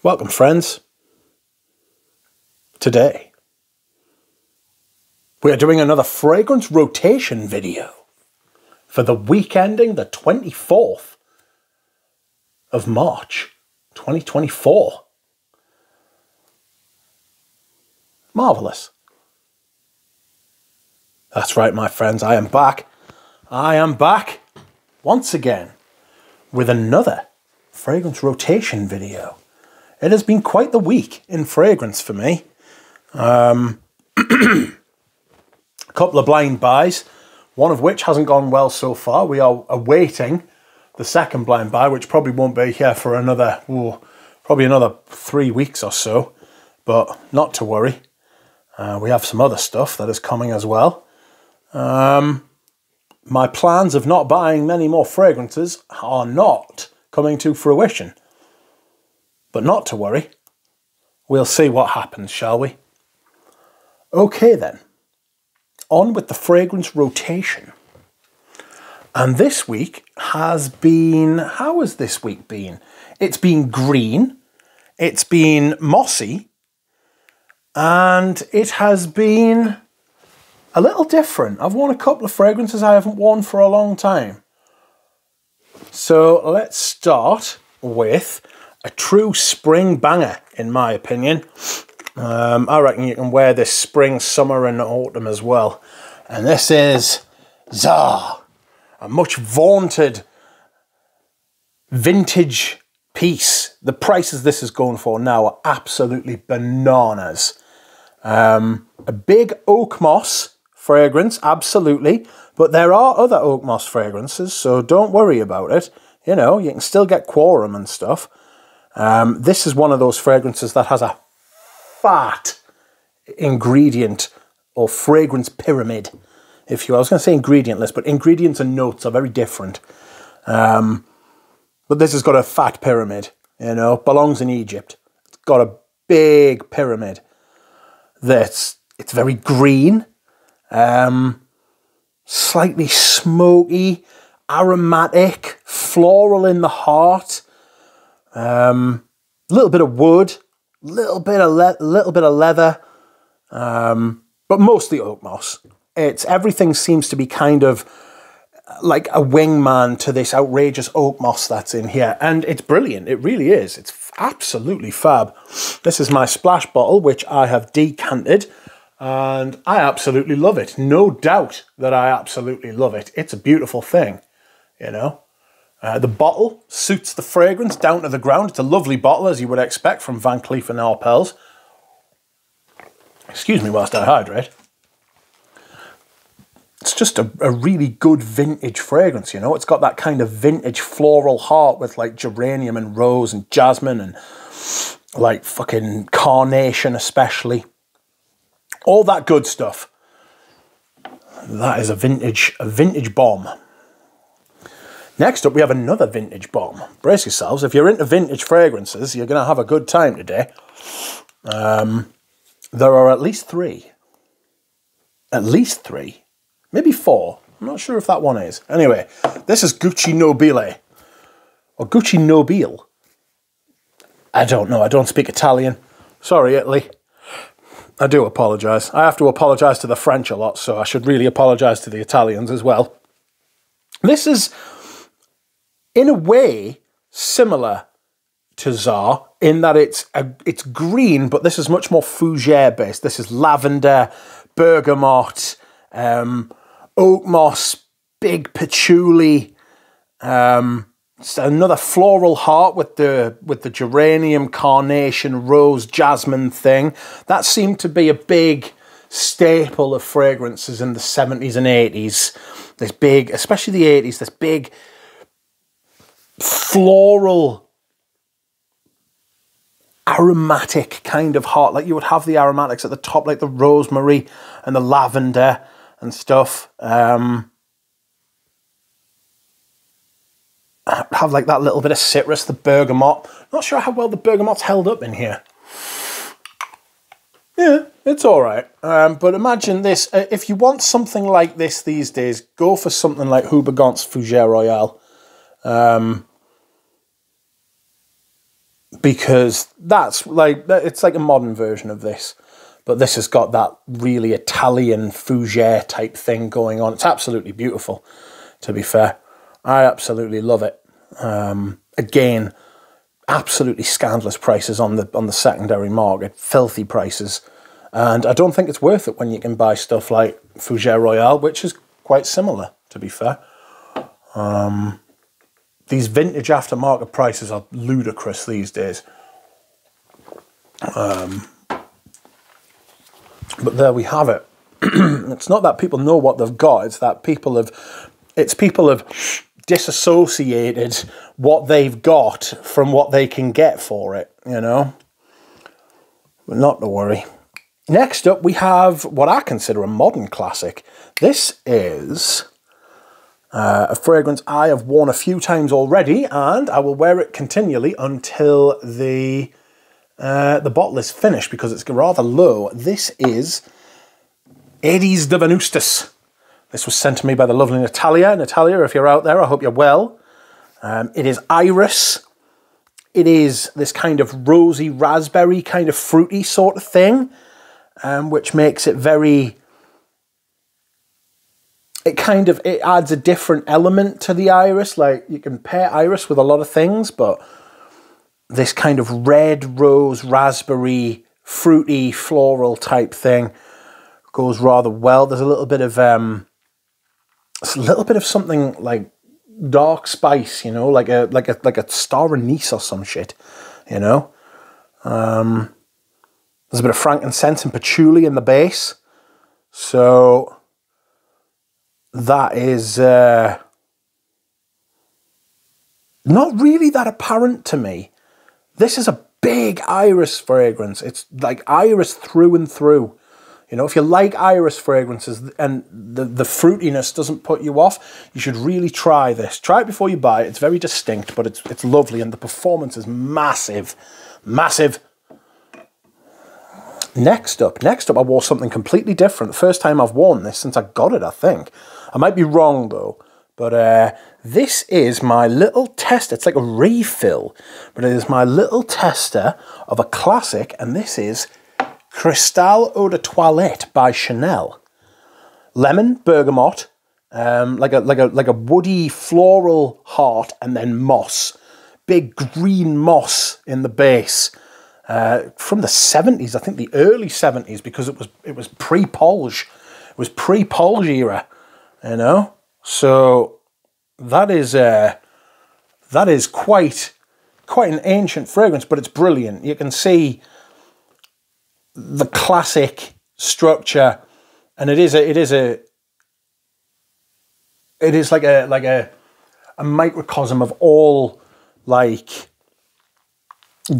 Welcome, friends. Today, we are doing another fragrance rotation video for the week ending the 24th of March, 2024. Marvellous. That's right, my friends, I am back. I am back once again with another fragrance rotation video. It has been quite the week in fragrance for me. A couple of blind buys, one of which hasn't gone well so far. We are awaiting the second blind buy, which probably won't be here for another, probably another 3 weeks or so. But not to worry. We have some other stuff that is coming as well. My plans of not buying many more fragrances are not coming to fruition. But not to worry. We'll see what happens, shall we? Okay then. On with the fragrance rotation. And this week has been... How has this week been? It's been green. It's been mossy. And it has been a little different. I've worn a couple of fragrances I haven't worn for a long time. So let's start with a true spring banger, in my opinion. I reckon you can wear this spring, summer and autumn as well. And this is Xar, a much vaunted vintage piece. The prices this is going for now are absolutely bananas. A big oak moss fragrance, absolutely. But there are other oak moss fragrances, so don't worry about it. You know, you can still get quorum and stuff. This is one of those fragrances that has a fat ingredient or fragrance pyramid, if you will. I was going to say ingredient list, but ingredients and notes are very different. But this has got a fat pyramid, you know, belongs in Egypt. It's got a big pyramid. It's very green, slightly smoky, aromatic, floral in the heart. Little bit of wood, little bit of leather, but mostly oak moss. Everything seems to be kind of like a wingman to this outrageous oak moss that's in here, and it's brilliant. It really is. It's absolutely fab. This is my splash bottle, which I have decanted, and I absolutely love it. No doubt that I absolutely love it. It's a beautiful thing, you know. The bottle suits the fragrance down to the ground. It's a lovely bottle, as you would expect from Van Cleef & Arpels. Excuse me whilst I hydrate. It's just a really good vintage fragrance, you know. It's got that kind of vintage floral heart with like geranium and rose and jasmine and like fucking carnation especially. All that good stuff. That is a vintage bomb. Next up, we have another vintage bomb. Brace yourselves. If you're into vintage fragrances, you're going to have a good time today. There are at least three. At least three. Maybe four. I'm not sure if that one is. Anyway, this is Gucci Nobile. Or Gucci Nobile. I don't know. I don't speak Italian. Sorry, Italy. I do apologise. I have to apologise to the French a lot, so I should really apologise to the Italians as well. This is, in a way, similar to Xar in that it's green, but this is much more fougere based. This is lavender, bergamot, oak moss, big patchouli, another floral heart with the geranium, carnation, rose, jasmine thing. That seemed to be a big staple of fragrances in the 70s and 80s. This big, especially the 80s, this big floral aromatic kind of heart. Like you would have the aromatics at the top, like the rosemary and the lavender and stuff. Have like that little bit of citrus, the bergamot. Not sure how well the bergamot's held up in here. Yeah, it's all right. But imagine this. If you want something like this these days, go for something like Houbegont's Fougère Royale. because that's like, it's like a modern version of this, but this has got that really Italian fougere type thing going on. It's absolutely beautiful, to be fair. I absolutely love it. Again, absolutely scandalous prices on the secondary market, filthy prices, and I don't think it's worth it when you can buy stuff like Fougere Royale, which is quite similar, to be fair. These vintage aftermarket prices are ludicrous these days. But there we have it. It's not that people know what they've got, it's that people have disassociated what they've got from what they can get for it, you know? But not to worry. Next up, we have what I consider a modern classic. This is a fragrance I have worn a few times already, and I will wear it continually until the bottle is finished, because it's rather low. This is Aedes de Venustus. This was sent to me by the lovely Natalia. Natalia, if you're out there, I hope you're well. It is iris. It is this kind of rosy raspberry, kind of fruity sort of thing, which makes it very... It adds a different element to the iris. Like, you can pair iris with a lot of things, but this kind of red rose raspberry fruity floral type thing goes rather well. There's a little bit of something like dark spice, you know, like a star anise or some shit, you know. There's a bit of frankincense and patchouli in the base, so that is not really that apparent to me. This is a big iris fragrance. It's like iris through and through. You know, if you like iris fragrances and the fruitiness doesn't put you off, you should really try this. Try it before you buy it. It's very distinct, but it's lovely, and the performance is massive. Massive. Next up, I wore something completely different. The first time I've worn this since I got it, I think. I might be wrong, though. But this is my little tester. It's like a refill, but it is my little tester of a classic, and this is Cristal Eau de Toilette by Chanel. Lemon, bergamot, like a woody floral heart, and then moss. Big green moss in the base. From the 70s, I think the early 70s, because it was pre-Polge. It was pre-Polge era, you know? So that is quite an ancient fragrance, but it's brilliant. You can see the classic structure, and it is like a microcosm of all like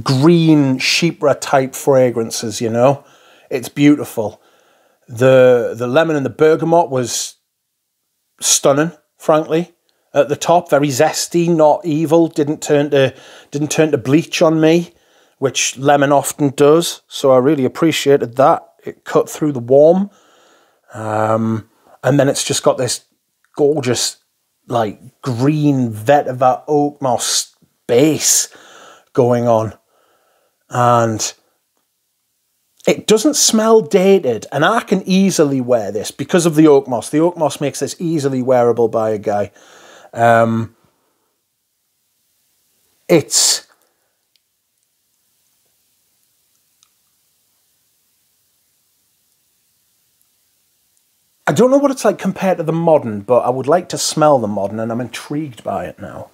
green chypre type fragrances, you know. It's beautiful. The lemon and the bergamot was stunning, frankly. At the top, very zesty, not evil, didn't turn to bleach on me, which lemon often does, so I really appreciated that. It cut through the warm. And then it's just got this gorgeous, like, green vetiver oak moss base going on. And it doesn't smell dated, and I can easily wear this because of the oak moss. The oak moss makes this easily wearable by a guy. I don't know what it's like compared to the modern, but I would like to smell the modern, and I'm intrigued by it now.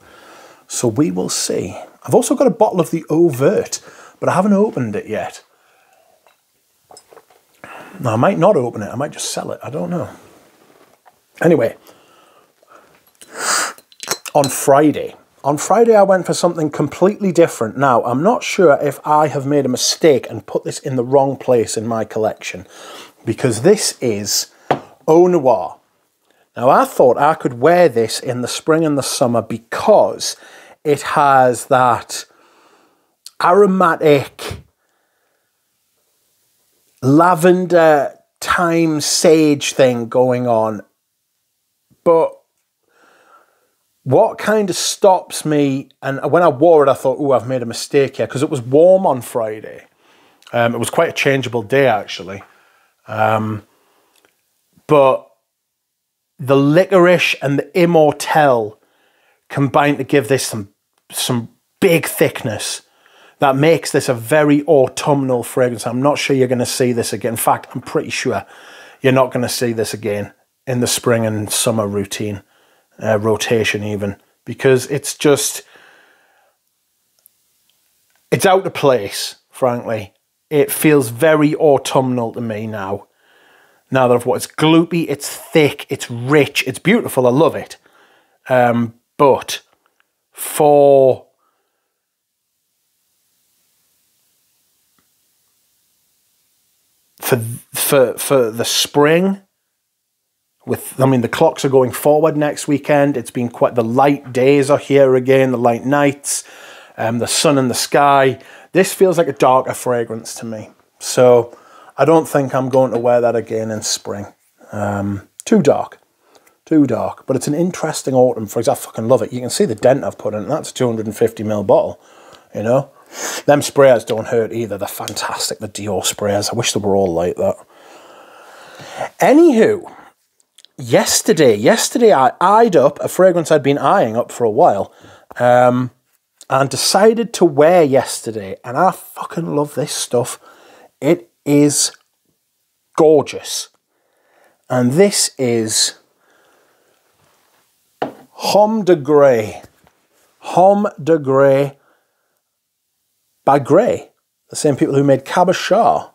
So we will see. I've also got a bottle of the Overt, but I haven't opened it yet. Now, I might not open it. I might just sell it. I don't know. Anyway, on Friday I went for something completely different. Now, I'm not sure if I have made a mistake and put this in the wrong place in my collection, because this is Eau Noire. Now, I thought I could wear this in the spring and the summer because it has that aromatic lavender, thyme, sage thing going on. But what kind of stops me, and when I wore it, I thought, oh, I've made a mistake here, because it was warm on Friday. It was quite a changeable day, actually. But the licorice and the Immortelle combined to give this some big thickness that makes this a very autumnal fragrance. I'm not sure you're going to see this again. In fact, I'm pretty sure you're not going to see this again in the spring and summer rotation even, because it's out of place, frankly. It feels very autumnal to me now. Now that I've what, it's gloopy, it's thick, it's rich, it's beautiful, I love it. But for the spring, the clocks are going forward next weekend. It's been quite, the light days are here again, the light nights, the sun in the sky. This feels like a darker fragrance to me. So I don't think I'm going to wear that again in spring. Too dark. But it's an interesting autumn fragrance. I fucking love it. You can see the dent I've put in. That's a 250ml bottle, you know. Them sprayers don't hurt either. They're fantastic, the Dior sprayers. I wish they were all like that. Anywho, yesterday I eyed up a fragrance I'd been eyeing up for a while, and decided to wear yesterday. And I fucking love this stuff. It is gorgeous. And this is Homme de Grey. Homme de Grey by Grey. The same people who made Cabochard.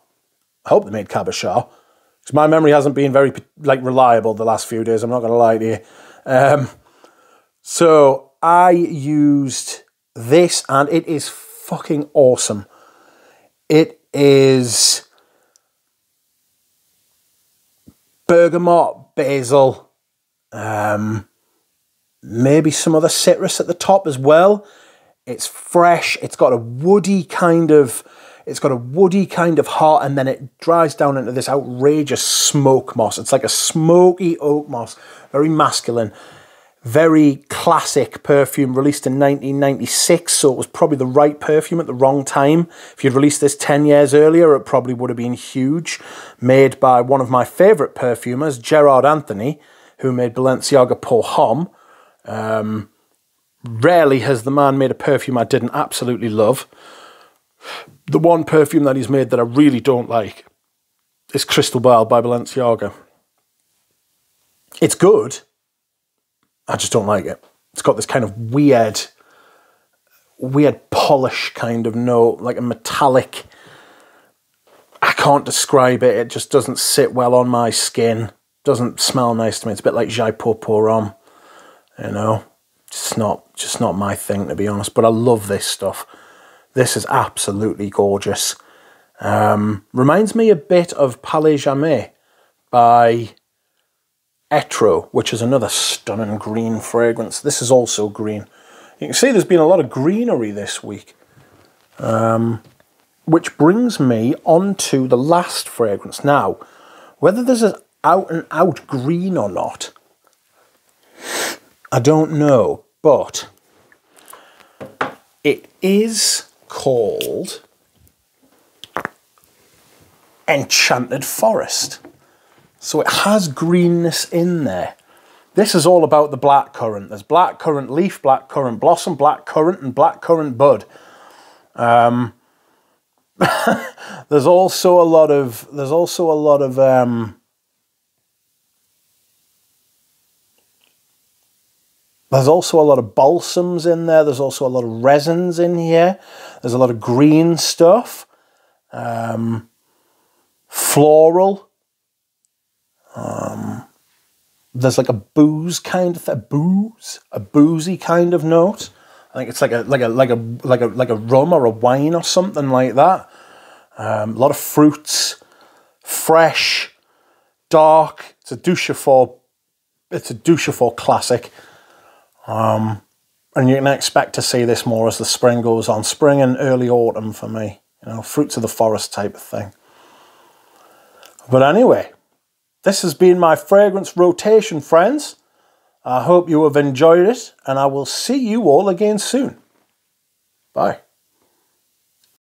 I hope they made Cabochard, because my memory hasn't been very reliable the last few days, I'm not going to lie to you. So I used this, and it is fucking awesome. It is bergamot, basil, maybe some other citrus at the top as well. It's fresh. It's got a woody kind of heart, and then it dries down into this outrageous smoke moss. It's like a smoky oak moss, very masculine, very classic perfume, released in 1996, so it was probably the right perfume at the wrong time. If you'd released this 10 years earlier, it probably would have been huge. Made by one of my favourite perfumers, Gerard Anthony, who made Balenciaga Pour Homme. Rarely has the man made a perfume I didn't absolutely love. The one perfume that he's made that I really don't like is Crystal Ball by Balenciaga. It's good. I just don't like it. It's got this kind of weird polish kind of note, like a metallic. I can't describe it. It just doesn't sit well on my skin. Doesn't smell nice to me. It's a bit like Jai Pour Pour Homme, you know. Just not my thing, to be honest. But I love this stuff. This is absolutely gorgeous. Reminds me a bit of Palais Jamais by Etro, which is another stunning green fragrance. This is also green. You can see there's been a lot of greenery this week. Which brings me on to the last fragrance. Now, whether this is out and out green or not, I don't know, but it is called Enchanted Forest. So it has greenness in there. This is all about the blackcurrant. There's blackcurrant leaf, blackcurrant blossom, blackcurrant, and blackcurrant bud. There's also a lot of balsams in there. There's also a lot of resins in here. There's a lot of green stuff. Floral. There's like a boozy kind of note. I think it's like a rum or a wine or something like that. A lot of fruits, fresh, dark. It's a Duchefort classic. And you can expect to see this more as the spring goes on. Spring and early autumn for me. You know, fruits of the forest type of thing. But anyway, this has been my fragrance rotation, friends. I hope you have enjoyed it, and I will see you all again soon. Bye.